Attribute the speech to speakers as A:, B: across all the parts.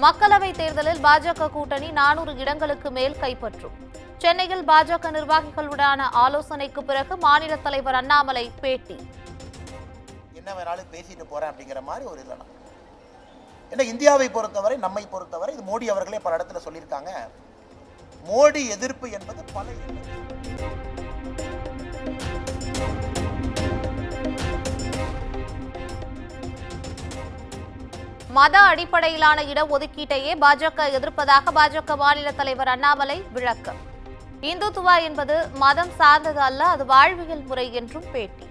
A: மக்களவைத் தேர்தலில் பாஜக கூட்டணி 400 இடங்களுக்கு மேல் கைப்பற்றும். சென்னையில் பாஜக நிர்வாகிகளுடனான ஆலோசனைக்கு பிறகு மாநில தலைவர் அண்ணாமலை பேட்டி.
B: என்ன வேணாலும் பேசிட்டு போறேன் அப்படிங்கிற மாதிரி ஒரு இல்லைனா ஏன்னா இந்தியாவை பொறுத்தவரை, நம்மை பொறுத்தவரை இது மோடி அவர்களே பல இடத்துல சொல்லியிருக்காங்க. மோடி எதிர்ப்பு என்பது பல
A: மத அடிப்படையிலான இடஒதுக்கீட்டையே பாஜக எதிர்ப்பதாக பாஜக மாநில தலைவர் அண்ணாமலை விளக்கம். இந்துத்துவா என்பது மதம் சார்ந்தது அல்ல, அது வாழ்வியல் முறை என்றும் பேட்டி.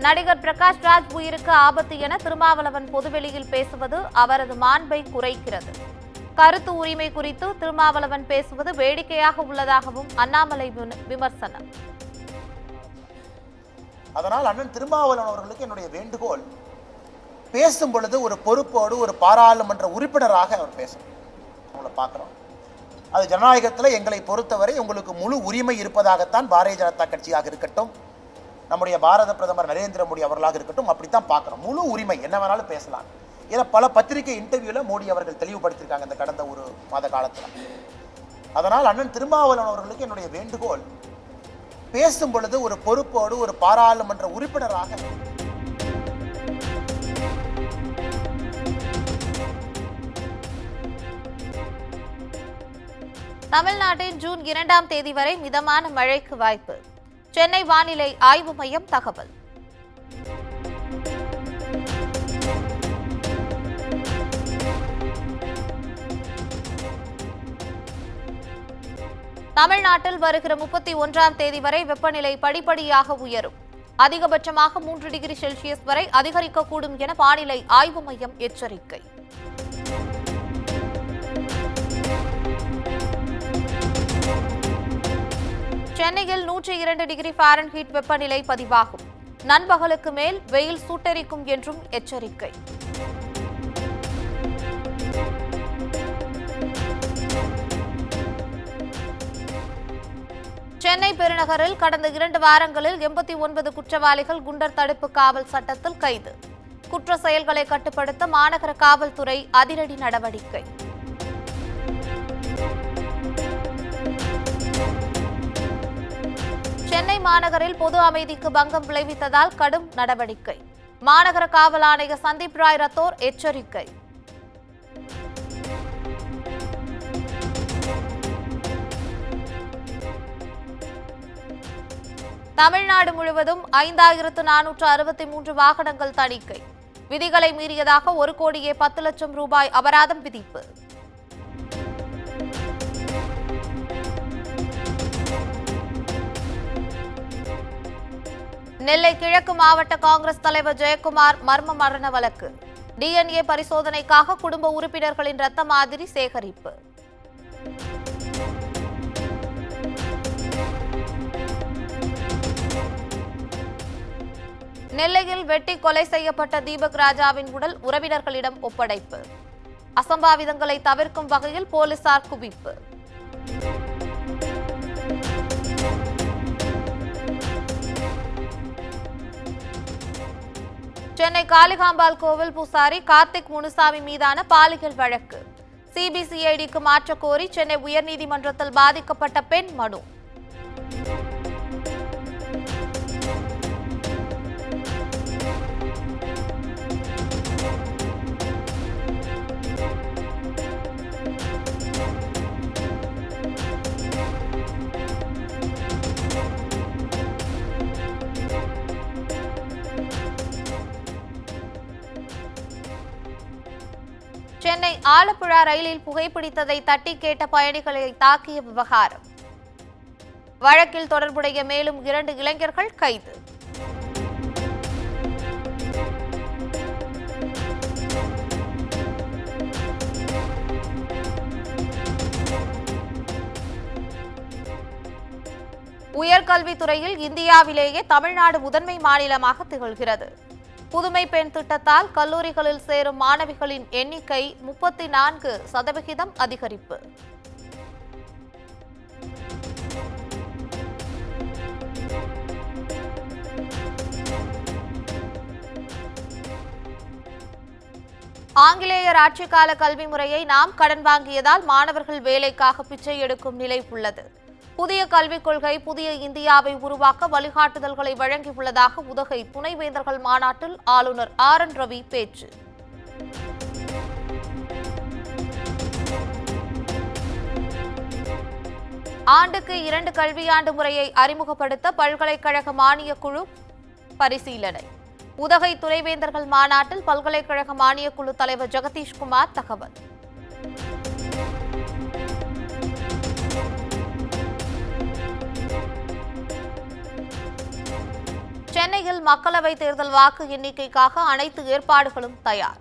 A: நடிகர் பிரகாஷ் ராஜ் உயிருக்கு ஆபத்து என திருமாவளவன் பொதுவெளியில் பேசுவது அவரது மாண்பை குறைக்கிறது. கருத்து உரிமை குறித்து திருமாவளவன் பேசுவது வேடிக்கையாக உள்ளதாகவும் அண்ணாமலை விமர்சனம்.
B: அதனால் அண்ணன் திருமாவளவன் அவர்களுக்கு என்னுடைய வேண்டுகோள், பேசும் பொழுது ஒரு பொறுப்போடு ஒரு பாராளுமன்ற உறுப்பினராக அவர் பேசணும். உங்களை பார்க்குறோம். அது ஜனநாயகத்தில் எங்களை பொறுத்தவரை உங்களுக்கு முழு உரிமை இருப்பதாகத்தான் பாரதிய ஜனதா கட்சியாக இருக்கட்டும், நம்முடைய பாரத பிரதமர் நரேந்திர மோடி அவர்களாக இருக்கட்டும், அப்படித்தான் பார்க்குறோம். முழு உரிமை, என்ன வேணாலும் பேசலாம். ஏன்னா பல பத்திரிகை இன்டர்வியூவில் மோடி அவர்கள் தெளிவுபடுத்தியிருக்காங்க இந்த கடந்த ஒரு மாத காலத்தில். அதனால் அண்ணன் திருமாவளவன் அவர்களுக்கு என்னுடைய வேண்டுகோள், பேசும் பொழுது ஒரு பொறுப்போடு ஒரு பாராளுமன்ற உறுப்பினராக.
A: தமிழ்நாட்டில் ஜூன் 2ஆம் தேதி வரை மிதமான மழைக்கு வாய்ப்பு. சென்னை வானிலை ஆய்வு மையம் தகவல். தமிழ்நாட்டில் வருகிற 31ஆம் தேதி வரை வெப்பநிலை படிப்படியாக உயரும். அதிகபட்சமாக 3 டிகிரி செல்சியஸ் வரை அதிகரிக்கக்கூடும் என வானிலை ஆய்வு மையம் எச்சரிக்கை. சென்னையில் 102 டிகிரி ஃபாரன்ஹீட் வெப்பநிலை பதிவாகும். நண்பகலுக்கு மேல் வெயில் சுட்டெரிக்கும் என்றும் எச்சரிக்கை. சென்னை பெருநகரில் கடந்த 2 வாரங்களில் 89 குற்றவாளிகள் குண்டர் தடுப்பு காவல் சட்டத்தில் கைது. குற்ற செயல்களை கட்டுப்படுத்த மாநகர காவல்துறை அதிரடி நடவடிக்கை. சென்னை மாநகரில் பொது அமைதிக்கு பங்கம் விளைவித்ததால் கடும் நடவடிக்கை. மாநகர காவல் ஆணையர் சந்தீப் ராய் ரத்தோர் எச்சரிக்கை. தமிழ்நாடு முழுவதும் 5463 வாகனங்கள் தணிக்கை. விதிகளை மீறியதாக 1,10,00,000 ரூபாய் அபராதம் விதிப்பு. நெல்லை கிழக்கு மாவட்ட காங்கிரஸ் தலைவர் ஜெயக்குமார் மர்ம மரண வழக்கு. டிஎன்ஏ பரிசோதனைக்காக குடும்ப உறுப்பினர்களின் இரத்த மாதிரி சேகரிப்பு. நெல்லையில் வெட்டி கொலை செய்யப்பட்ட தீபக் ராஜாவின் உடல் உறவினர்களிடம் ஒப்படைப்பு. அசம்பாவிதங்களை தவிர்க்கும் வகையில் போலீசார் குவிப்பு. சென்னை காளிகாம்பாள் கோவில் பூசாரி கார்த்திக் முனுசாமி மீதான பாலியல் வழக்கு. சிபிசிஐடிக்கு மாற்றக் கோரி சென்னை உயர்நீதிமன்றத்தில் பாதிக்கப்பட்ட பெண் மனு. சென்னை ஆலப்புழா ரயிலில் புகைப்பிடித்ததை தட்டி கேட்ட பயணிகளை தாக்கிய விவகாரம். வழக்கில் தொடர்புடைய மேலும் 2 இளைஞர்கள் கைது. உயர்கல்வித்துறையில் இந்தியாவிலேயே தமிழ்நாடு முதன்மை மாநிலமாக திகழ்கிறது. புதுமை பெண் திட்டத்தால் கல்லூரிகளில் சேரும் மாணவிகளின் எண்ணிக்கை 34% அதிகரிப்பு. ஆங்கிலேயர் ஆட்சிக்கால கல்வி முறையை நாம் கடன் வாங்கியதால் மாணவர்கள் வேலைக்காக பிச்சை எடுக்கும் நிலை உள்ளது. புதிய கல்விக் கொள்கை புதிய இந்தியாவை உருவாக்க வழிகாட்டுதல்களை வழங்கியுள்ளதாக உதகை துணைவேந்தர்கள் மாநாட்டில் ஆளுநர் RN ரவி பேச்சு. ஆண்டுக்கு 2 கல்வியாண்டு முறையை அறிமுகப்படுத்த பல்கலைக்கழக மானியக் குழு பரிசீலனை. உதகை துணைவேந்தர்கள் மாநாட்டில் பல்கலைக்கழக மானியக் குழு தலைவர் ஜெகதீஷ்குமார் தகவல். சென்னையில் மக்களவைத் தேர்தல் வாக்கு எண்ணிக்கைக்காக அனைத்து ஏற்பாடுகளும் தயார்.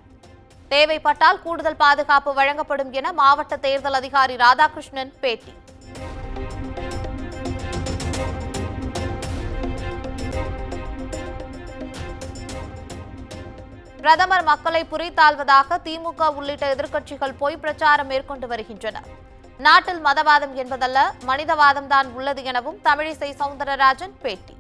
A: தேவைப்பட்டால் கூடுதல் பாதுகாப்பு வழங்கப்படும் என மாவட்ட தேர்தல் அதிகாரி ராதாகிருஷ்ணன் பேட்டி. பிரதமர் மக்களை புரித்தாள்வதாக திமுக உள்ளிட்ட எதிர்க்கட்சிகள் பொய் பிரச்சாரம் மேற்கொண்டு வருகின்றன. நாட்டில் மதவாதம் என்பதல்ல, மனிதவாதம்தான் உள்ளது எனவும் தமிழிசை சவுந்தரராஜன் பேட்டி.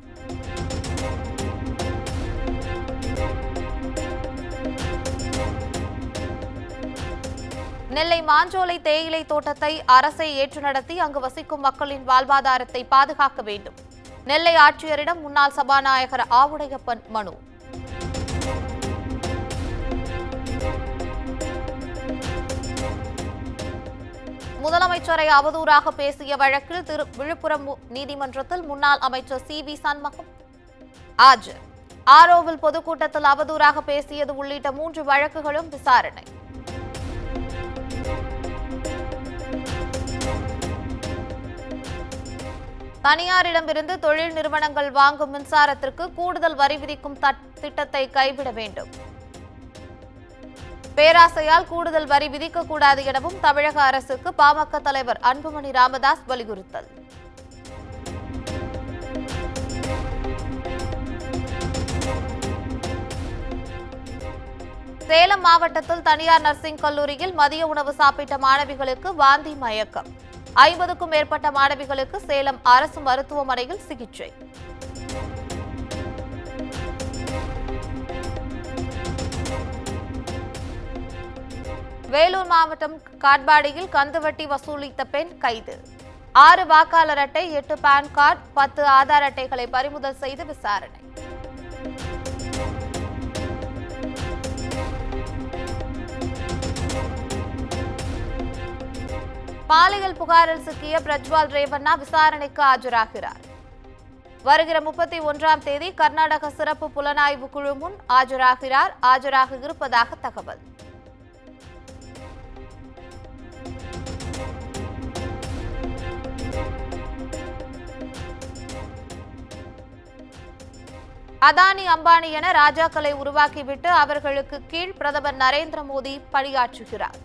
A: நெல்லை மாஞ்சோலை தேயிலை தோட்டத்தை அரசை ஏற்று நடத்தி அங்கு வசிக்கும் மக்களின் வாழ்வாதாரத்தை பாதுகாக்க வேண்டும். நெல்லை ஆட்சியரிடம் முன்னாள் சபாநாயகர் ஆவுடையப்பன் மனு. முதலமைச்சரை அவதூறாக பேசிய வழக்கில் விழுப்புரம் நீதிமன்றத்தில் முன்னாள் அமைச்சர் CV சண்முகம் ஆஜர். ஆரோவில் பொதுக்கூட்டத்தில் அவதூறாக பேசியது உள்ளிட்ட 3 வழக்குகளும் விசாரணை. தனியாரிடமிருந்து தொழில் நிறுவனங்கள் வாங்கும் மின்சாரத்திற்கு கூடுதல் வரி விதிக்கும் திட்டத்தை கைவிட வேண்டும். பேராசையால் கூடுதல் வரி விதிக்கக்கூடாது எனவும் தமிழக அரசுக்கு பாமக தலைவர் அன்புமணி ராமதாஸ் வலியுறுத்தல். சேலம் மாவட்டத்தில் தனியார் நர்சிங் கல்லூரியில் மதிய உணவு சாப்பிட்ட மாணவிகளுக்கு வாந்தி மயக்கம். 50க்கும் மேற்பட்ட மாணவிகளுக்கு சேலம் அரசு மருத்துவமனையில் சிகிச்சை. வேலூர் மாவட்டம் காட்பாடியில் கந்துவட்டி வசூலித்த பெண் கைது. 6 வாக்காளர் அட்டை, 8 பான் கார்டு, 10 ஆதார் அட்டைகளை பறிமுதல் செய்து விசாரணை. பாலியல் புகாரில் சிக்கிய பிரஜ்வால் ரேவண்ணா விசாரணைக்கு ஆஜராகிறார். வருகிற 31ஆம் தேதி கர்நாடக சிறப்பு புலனாய்வு குழு முன் ஆஜராக இருப்பதாக தகவல். அதானி அம்பானி என ராஜாக்களை உருவாக்கிவிட்டு அவர்களுக்கு கீழ் பிரதமர் நரேந்திர மோடி பணியாற்றுகிறார்.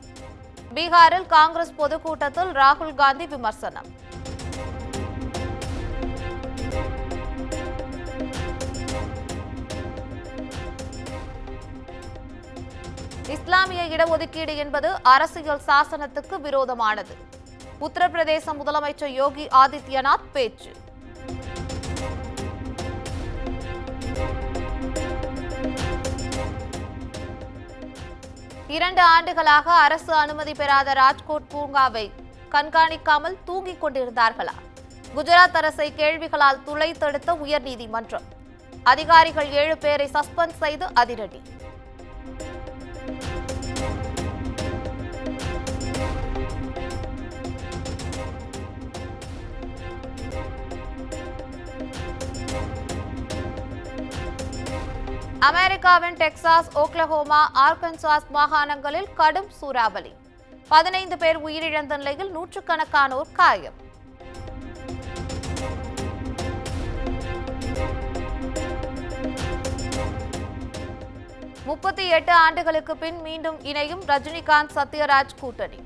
A: பீகாரில் காங்கிரஸ் பொதுக்கூட்டத்தில் ராகுல் காந்தி விமர்சனம். இஸ்லாமிய இடஒதுக்கீடு என்பது அரசியல் சாசனத்துக்கு விரோதமானது. உத்தரப்பிரதேச முதலமைச்சர் யோகி ஆதித்யநாத் பேச்சு. இரண்டு ஆண்டுகளாக அரசு அனுமதி பெறாத ராஜ்கோட் பூங்காவை கண்காணிக்காமல் தூங்கிக் கொண்டிருந்தார்களா? குஜராத் அரசை கேள்விகளால் துளைத்தெடுத்த உயர்நீதிமன்றம். அதிகாரிகள் 7 பேரை சஸ்பெண்ட் செய்து அதிரடி. அமெரிக்காவின் டெக்சாஸ், ஓக்லஹோமா, ஆர்கன்சாஸ் மாகாணங்களில் கடும் சூறாவளி. 15 பேர் உயிரிழந்த நிலையில் நூற்றுக்கணக்கானோர் காயம். முப்பத்தி 8 ஆண்டுகளுக்கு பின் மீண்டும் இணையும் ரஜினிகாந்த் சத்யராஜ் கூட்டணி.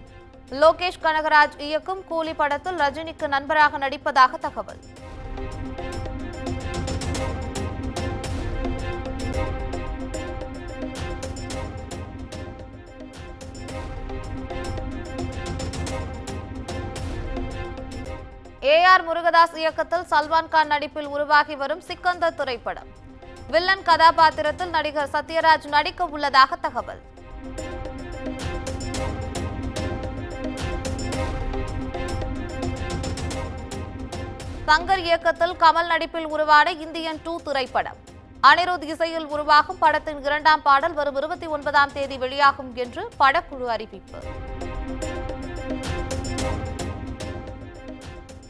A: லோகேஷ் கனகராஜ் இயக்கும் கூலி படத்தில் ரஜினிக்கு நண்பராக நடிப்பதாக தகவல். AR முருகதாஸ் இயக்கத்தில் சல்மான் கான் நடிப்பில் உருவாகி வரும் சிக்கந்தர் திரைப்படம். வில்லன் கதாபாத்திரத்தில் நடிகர் சத்யராஜ் நடிக்க உள்ளதாக தகவல். சங்கர் இயக்கத்தில் கமல் நடிப்பில் உருவான இந்தியன் 2 திரைப்படம். அனிருத் இசையில் உருவாகும் படத்தின் 2ஆம் பாடல் வரும் 29ஆம் தேதி வெளியாகும் என்று படக்குழு அறிவிப்பு.